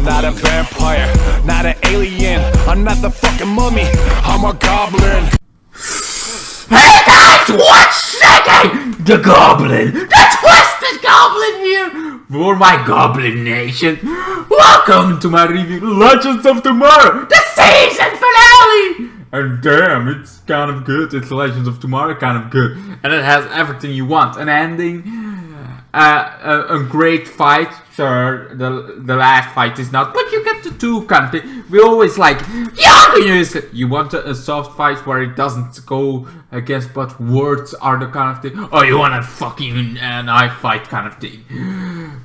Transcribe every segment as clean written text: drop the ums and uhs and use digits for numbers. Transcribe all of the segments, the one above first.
not a vampire, not an alien. I'm not the fucking mummy, I'm a goblin. Hey guys, what's shaking? The goblin, the twisted goblin here for my goblin nation. Welcome to my review, Legends of Tomorrow, the season finale. And damn, it's kind of good. It's Legends of Tomorrow, kind of good, and it has everything you want: an ending, a great fight. Sure, the last fight is not, but you get the two kind of thing. We always like, you want a soft fight where it doesn't go against, but words are the kind of thing. Oh, you want a fucking knife fight kind of thing.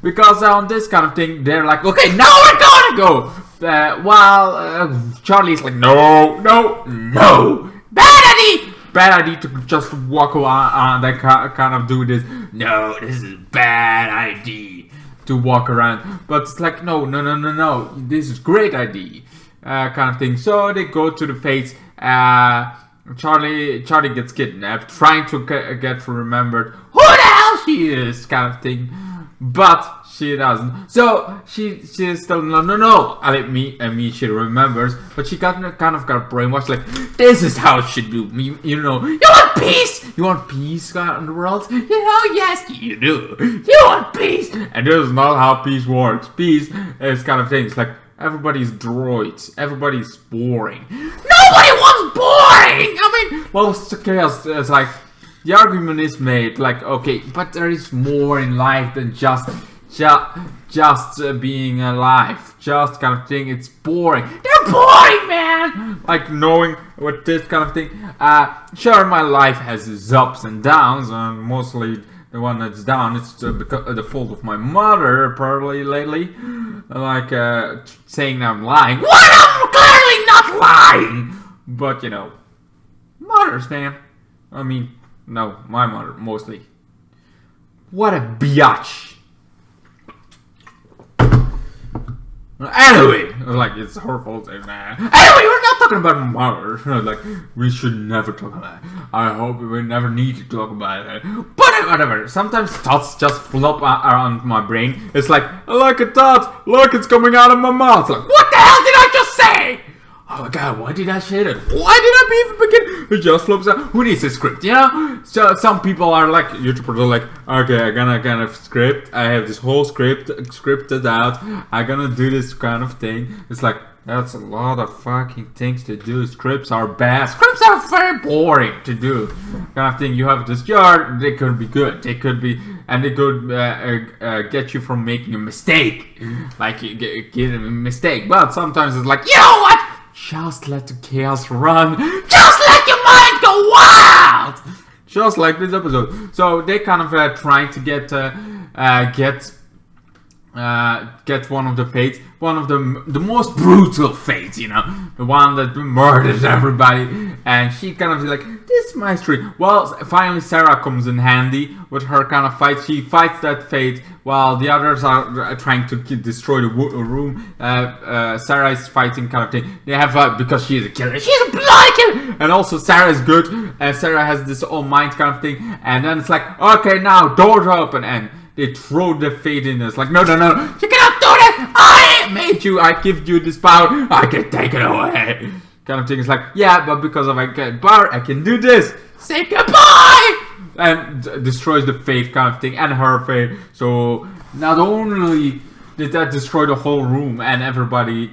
Because on this kind of thing, they're like, okay, now we're gonna go. While Charlie's like, no, bad idea to just walk around and kind of do this. No, this is bad idea to walk around. But it's like, no, this is great idea, kind of thing. So they go to the Fates. Charlie gets kidnapped, trying to get remembered who the hell she is, kind of thing. But she doesn't. So she's still no. I mean, she remembers, but she kind of got brainwashed. Like, this is how it should do. You know, you want peace. You want peace in the world. You know, yes, you do. You want peace, and this is not how peace works. Peace is kind of thing. It's like everybody's droids. Everybody's boring. Nobody wants boring. I mean, well, it's chaos. It's like. The argument is made, like, okay, but there is more in life than just being alive, just kind of thing. It's boring. They're boring, man. Like knowing what this kind of thing. Sure, my life has its ups and downs, and mostly the one that's down. It's the fault of my mother, probably lately. Like saying I'm lying. What? I'm clearly not lying. But you know, mothers, man. I mean. No, my mother, mostly. What a biatch. Anyway, like, it's her fault, man. Anyway, we're not talking about mother. Like, we should never talk about it. I hope we never need to talk about it. But whatever, sometimes thoughts just flop around my brain. It's like, I like a thought. Look, it's coming out of my mouth. Like, what the hell did I just say? Oh my god, why did I say that? Why did I even begin? It just flops out. Who needs a script, you know? So some people are like, YouTubers are like, okay, I'm gonna kind of script. I have this whole scripted out. I'm gonna do this kind of thing. It's like, that's a lot of fucking things to do. Scripts are bad. Scripts are very boring to do. Kind of thing. You have this yard. They could be good. They could be, and they could get you from making a mistake. Like you get a mistake. But sometimes it's like, you know what? Just let the chaos run. Just let your mind go wild. Just like this episode. So they kind of trying to get one of the Fates, one of the most brutal Fates, you know, the one that murders everybody. And she kind of is like, this is my story. Well, finally Sarah comes in handy with her kind of fight. She fights that Fate while the others are trying to destroy the room. Sarah is fighting kind of thing. They have because she is a killer. She's a bloody killer. And also Sarah is good. Sarah has this all mind kind of thing. And then it's like, okay, now doors open, and they throw the Fate in. It's like, no, you cannot do that. I made you. I give you this power. I can take it away. Kind of thing. It's like, yeah, but because of I get power, I can do this. Say goodbye. And destroys the Fate kind of thing and her Fate. So not only did that destroy the whole room and everybody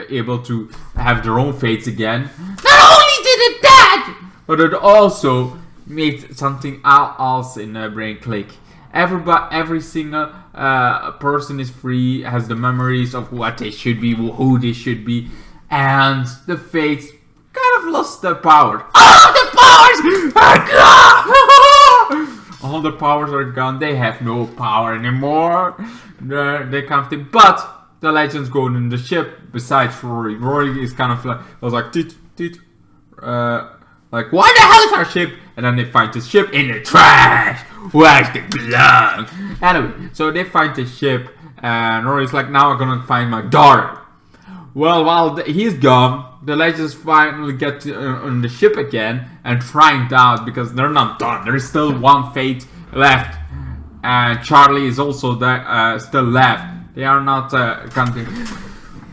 able to have their own Fates again. Not only did it that, but it also made something else in their brain click. Every single person is free, has the memories of what they should be, who they should be, and the Fates kind of lost their power. All the powers are gone! All the powers are gone. They have no power anymore. They kind of think. But the legends go in the ship. Besides Rory, Rory is kind of like, was like, like, why the hell is our ship? And then they find the ship in the trash. Where's the belong? Anyway, so they find the ship, and Rory's like, now I'm gonna find my daughter. Well, while he's gone, the legends finally get on the ship again and find out, because they're not done. There's still one Fate left, and Charlie is also there, still left. They are not counting.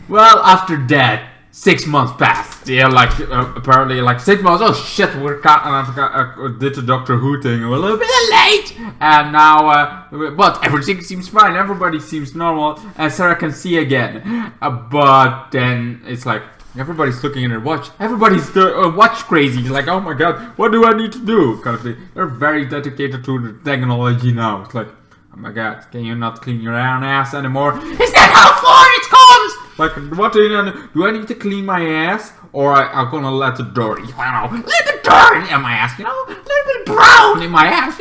Well, after that, 6 months passed. Yeah, like apparently, like 6 months. Oh shit, I did the Doctor Who thing. We're a little bit late, and now, but everything seems fine. Everybody seems normal, and Sarah can see again. But then it's like everybody's looking at their watch. Everybody's watch crazy. It's like, oh my god, what do I need to do? Kind of thing. They're very dedicated to the technology now. It's like, oh my god, can you not clean your own ass anymore? Is that how far it comes? Like, what do I need to clean my ass? Or I'm gonna let the dirty, let the dirt in my ass, a little bit brown in my ass,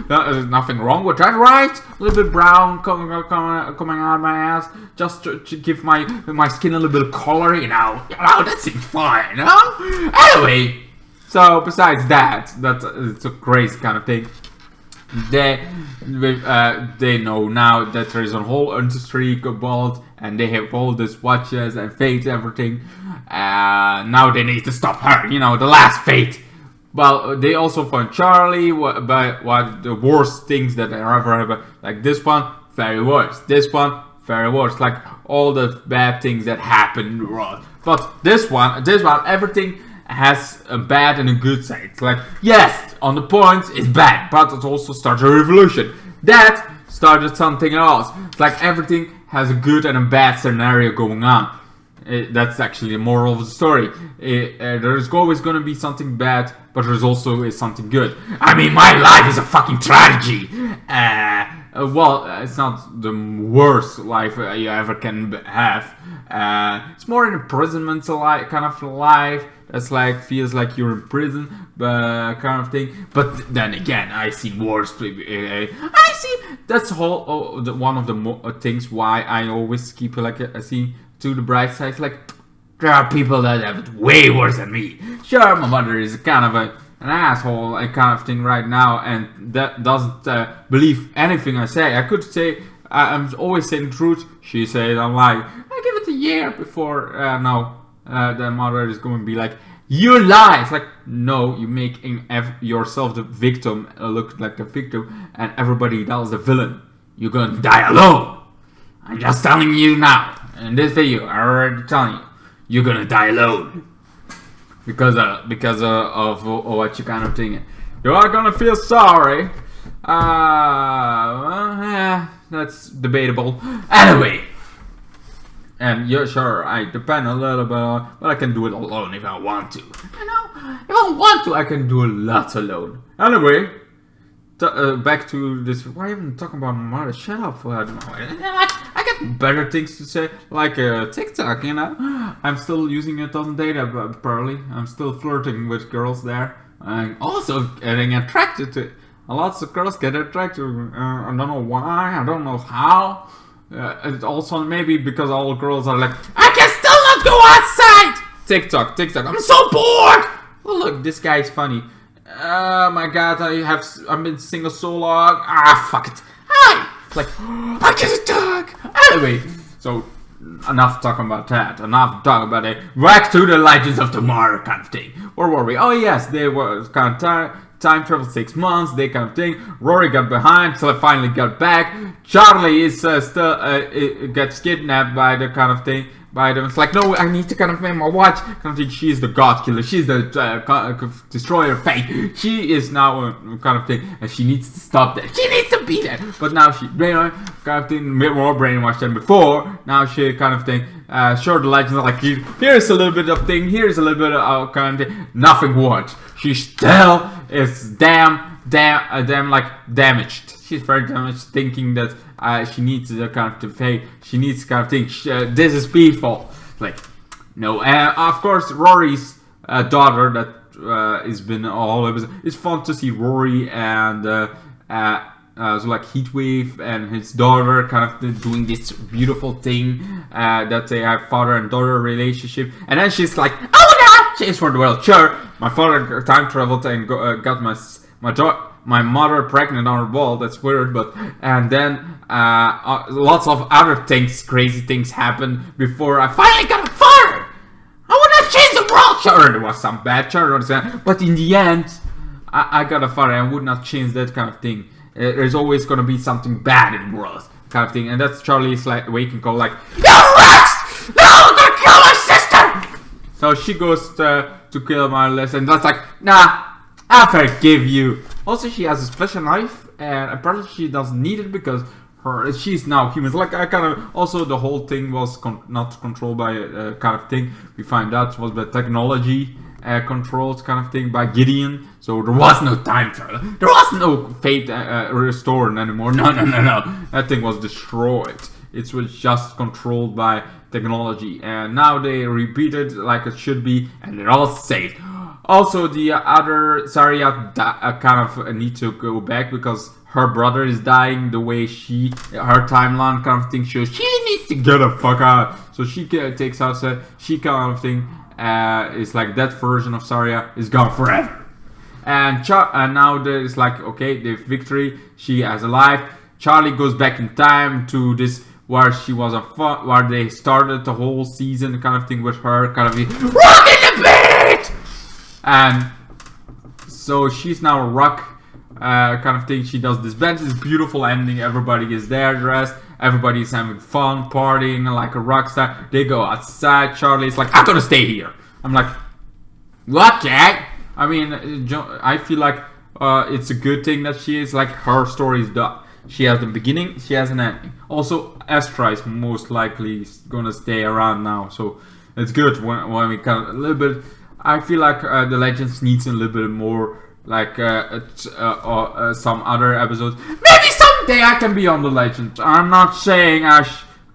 There's nothing wrong with that, right? A little bit brown coming out of my ass, just to give my skin a little bit of color, that seems fine, Anyway, so besides that, it's a crazy kind of thing. They know now that there is a whole industry about, and they have all these watches and fates, everything. Now they need to stop her, the last fate. Well, they also found Charlie, what the worst things that ever happened. Like this one, very worse. This one, very worse. Like all the bad things that happened. But this one, everything has a bad and a good side. It's like, yes, on the points it's bad, but it also started a revolution. That started something else. It's like everything has a good and a bad scenario going on. That's actually the moral of the story. There's always going to be something bad, but there's also something good. I mean, my life is a fucking tragedy. Well, it's not the worst life you ever can have. It's more an imprisonment kind of life. That's like, feels like you're in prison, kind of thing. But then again, I see worse. I see that's one of the things why I always keep I see to the bright side. Like, there are people that have it way worse than me. Sure, my mother is kind of an asshole kind of thing right now, and that doesn't believe anything I say. I could say I'm always saying the truth. She says I'm lying. I give it a year before the mother is going to be like, you lie. It's like, no, you make yourself the victim look like the victim, and everybody else the villain. You're gonna die alone. I'm just telling you now. In this video, I already telling you, you're gonna die alone because of what you kind of think. You are gonna feel sorry. That's debatable. Anyway. And yeah, sure, I depend a little bit on, but I can do it alone if I want to. If I want to, I can do a lot alone. Anyway, back to this. Why even talking about my mother? Shut up. I don't know. I got better things to say, like TikTok, I'm still using it on data, apparently. I'm still flirting with girls there. I'm also getting attracted to it. Lots of girls get attracted. I don't know why. I don't know how. It's also maybe because all girls are like, I can still not go outside. TikTok. I'm so bored. Oh look, this guy is funny. Oh my god, I've been single so long. Fuck it. Hi. It's like, I get a dog. Anyway, so enough talking about that. Enough talking about it. Back to the Legends of Tomorrow kind of thing. Where were we? Oh yes, they were kind of time travel 6 months, they kind of thing. Rory got behind, so I finally got back. Charlie is still gets kidnapped by the kind of thing. By them, it's like, no, I need to kind of make my watch. Kind of thing. She's the god killer. She's the destroyer of fate. She is now kind of thing, and she needs to stop that. She needs to be there. But now she kind of thing, more brainwashed than before. Now she kind of thing. Sure, the legends are like, here's a little bit of thing. Here's a little bit of kind of thing. Nothing works. She still is damn like damaged. She's very damaged, thinking that she needs the kind of fate. She needs kind of thing. This is peaceful. Like, no. Of course, Rory's daughter that has been all over. It's fun to see Rory and so like Heatwave and his daughter kind of doing this beautiful thing that they have father and daughter relationship. And then she's like, oh my god, change for the world. Sure, my father time traveled and got my mother pregnant on her ball. That's weird, but and then lots of other things, crazy things happened before I finally got a father. I would not change the world. Sure, there was some bad children, but in the end, I got a father. I would not change that kind of thing. There's always gonna be something bad in the world, kind of thing, and that's Charlie's like waking call, like, you rats! No, So she goes to kill Marlis, and that's like, nah, I forgive you. Also, she has a special knife, and apparently she doesn't need it because she's now human. Like, I kind of also the whole thing was not controlled by a kind of thing. We find out was by technology controlled kind of thing by Gideon. So there was no time travel. There was no fate restored anymore. No. That thing was destroyed. It was just controlled by technology, and now they repeat it like it should be, and they're all safe. Also, the other Zarya kind of need to go back because her brother is dying the way her timeline kind of thing shows. She needs to get the fuck out. So she takes out, she kind of thing is like that version of Zarya is gone forever. And now there's like, okay, the victory, she has a life. Charlie goes back in time to this where she was where they started the whole season kind of thing with her kind of rock in the beat! And so she's now a rock kind of thing. She does this band, this beautiful ending. Everybody is there dressed. Everybody's having fun, partying like a rock star. They go outside. Charlie's like, I'm gonna stay here. I'm like, what, Jack? I mean, I feel like it's a good thing that she is like, her story is done. She has the beginning, she has an ending. Also, Astra is most likely gonna stay around now, so it's good when we kind of a little bit. I feel like the Legends needs a little bit more, like some other episodes. Maybe someday I can be on the Legends. I'm not saying I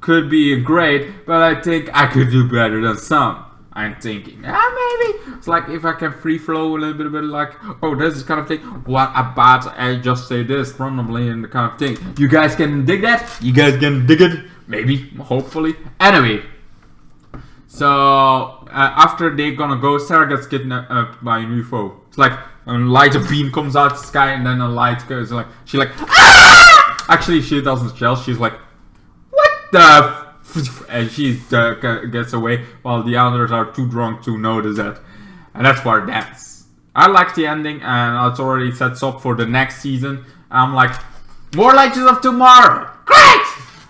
could be great, but I think I could do better than some. I'm thinking, maybe it's like if I can free flow a little bit, like, oh, this is kind of thing. What about I just say this randomly and the kind of thing? You guys can dig that? You guys can dig it? Maybe, hopefully. Anyway, so after they're gonna go, Sarah gets kidnapped by an UFO. It's like a light of beam comes out the sky, and then a light goes like, she's like, ah! Actually, she doesn't shell. She's like, what the? And she gets away while the others are too drunk to notice that. And that's where it ends. I like the ending, and it's already sets up for the next season. I'm like, more Legends of Tomorrow! Great!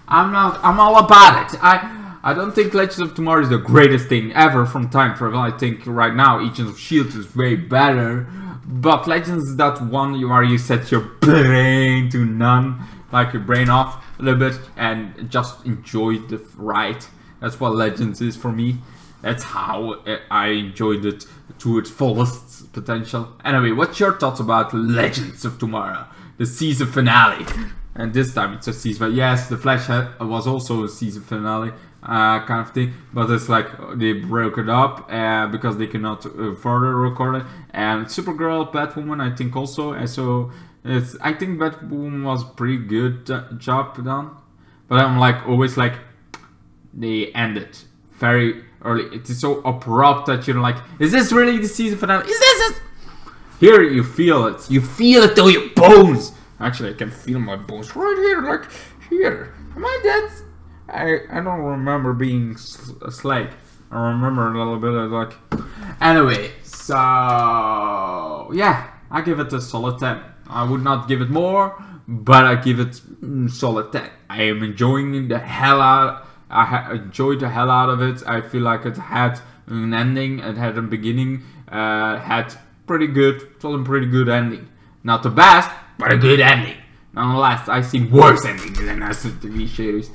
I'm all about it. I don't think Legends of Tomorrow is the greatest thing ever from time travel. I think right now Agents of S.H.I.E.L.D. is way better. But Legends is that one where you set your brain to none. Like your brain off a little bit and just enjoy the ride. That's what Legends is for me. That's how I enjoyed it to its fullest potential. Anyway, what's your thoughts about Legends of Tomorrow? The season finale. And this time it's a season. Yes, The Flash was also a season finale kind of thing. But it's like they broke it up because they cannot further record it. And Supergirl, Batwoman, I think also. And so I think Batwoman was pretty good job done. But I'm like always like they ended very early. It is so abrupt that you're like, is this really the season finale? Is this it? Here you feel it. You feel it through your bones. Actually, I can feel my bones right here, like here. Am I dead? I don't remember being a slag. I remember a little bit of like. Anyway, so yeah, I give it a solid 10. I would not give it more, but I give it solid 10. I am enjoying the hell out. I enjoyed the hell out of it. I feel like it had an ending. It had a beginning. Had pretty good. It was a pretty good ending. Not the best, but a good ending. Nonetheless, I've seen worse endings than as a TV series.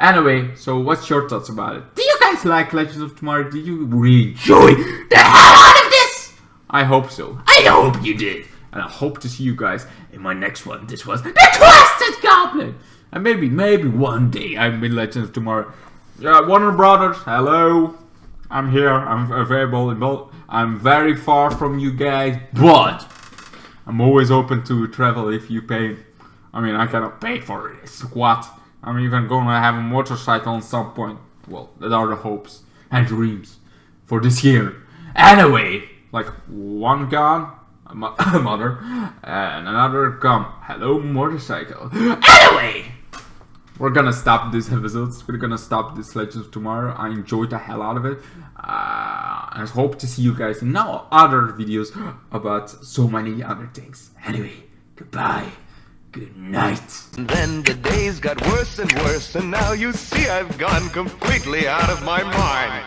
Anyway, so what's your thoughts about it? Do you guys like Legends of Tomorrow? Did you really enjoy the hell out of this? I hope so. I hope you did. And I hope to see you guys in my next one. This was the Twisted Goblin. And maybe one day I'm in Legends of Tomorrow. Warner Brothers, hello. I'm here. I'm available. I'm very far from you guys, but I'm always open to travel if you pay. I mean, I cannot pay for it. Squat. I'm even gonna have a motorcycle at some point. Well, that are the hopes and dreams for this year. Anyway, like one gone. Mother and another come. Hello, motorcycle. Anyway, we're gonna stop this episode. We're gonna stop this Legends of Tomorrow. I enjoyed the hell out of it. I hope to see you guys in now other videos about so many other things. Anyway, goodbye. Good night. And then the days got worse and worse, and now you see I've gone completely out of my mind.